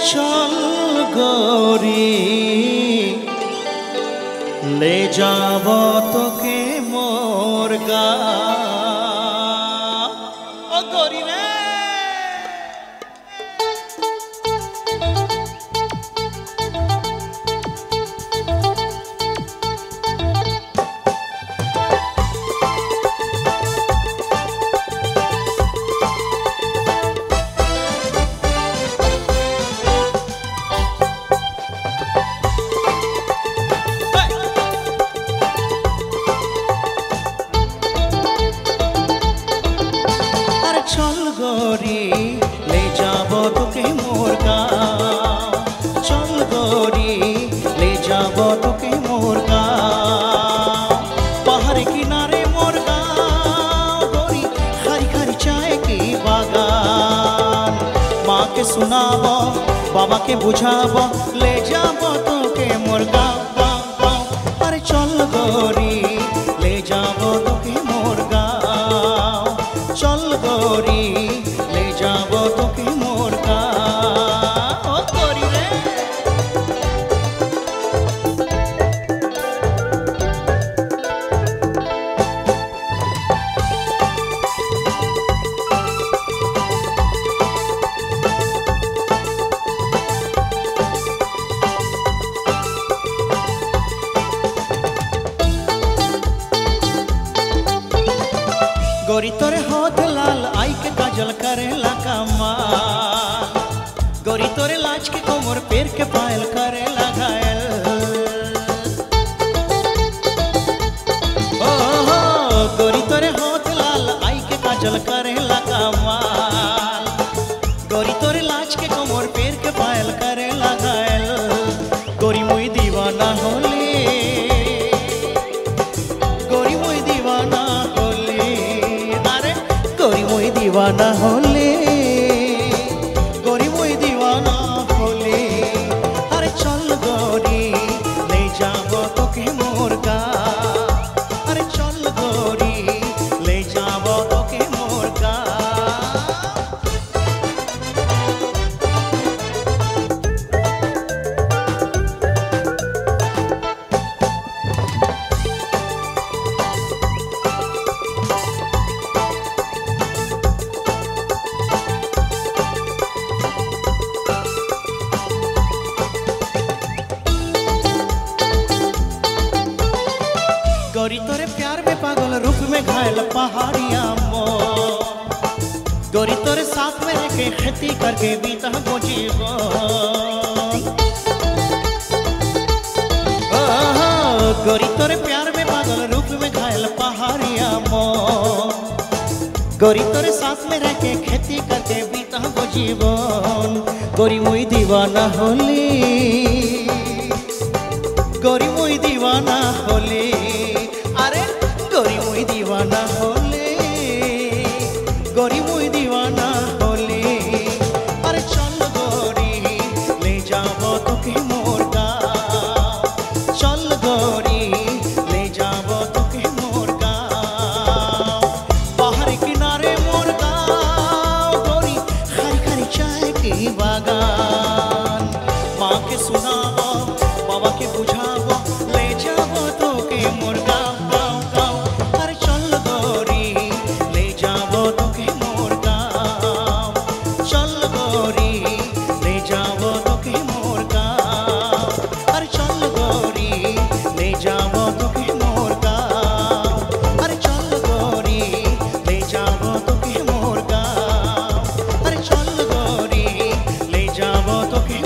चल गोरी ले जाबो तोके मोर गाँव ओ गोरी रे चल गोरी ले जाबो तोके मोर गाँव चल गोरी ले जाबो तोके मोर गाँव पहाड़ किनारे मोर गाँव गोरी हरी हरी चाय की बागान माँ के सुनाबो बाबा के बुझाबो ले जाबो तोके मोर गाँव अरे चल गोरी ले जाबो तोके मोर गाँव चल गोरी ले जाबो तोके मोर गाँव ओ गोरी रे गोरी तोरे होठ लाल आई के काजल करेला कमाल गोरी तोरे लाज के कोमर पैर के पायल करेला घायल ओ गोरी तोरे होठ लाल आई के काजल करेला कमाल गोरी तोरे लाज के कोमर पैर के पायल करेला घायल गोरी मुई दीवाना होली गोरी मुई दीवाना दीवाना होले गोरी मुई दीवाना होले अरे चल गोरी ले जाबो तोके मोर गाँव अरे चल गोरी ले जाबो तोके मोर गाँव गोरी तोरे प्यार में पागल रूप में घायल पहाड़िया मोर गोरी तोरे साथ में रह के खेती करके बीता वो जीवन गोरी तोरे प्यार में पागल रूप में घायल पहाड़िया मोर गोरी तोरे साथ में रह के खेती करके बीता वो जीवन गोरी मुई दीवाना होली गोरी मुई दीवाना होली अरे गोरी मुई दीवाना होले गोरी मुई दीवाना होले अरे चल गोरी ले जाबो तोके मोर गाँव चल गोरी ले जाबो तोके मोर गाँव पहाड़ किनारे मोर गाँव गोरी हरी हरी चाय की बागान माँ के सुनाबो बाबा के बुझाबो ले जाबो तोके मोर गाँव अरे चल गोरी ले जाबो तोके मोर गाँव चल गोरी ले जाबो तोके मोर गाँव अरे चल गोरी ले जाबो तोके मोर गाँव अरे चल गोरी ले जाबो तोके मोर गाँव अरे चल गोरी ले जाबो तोके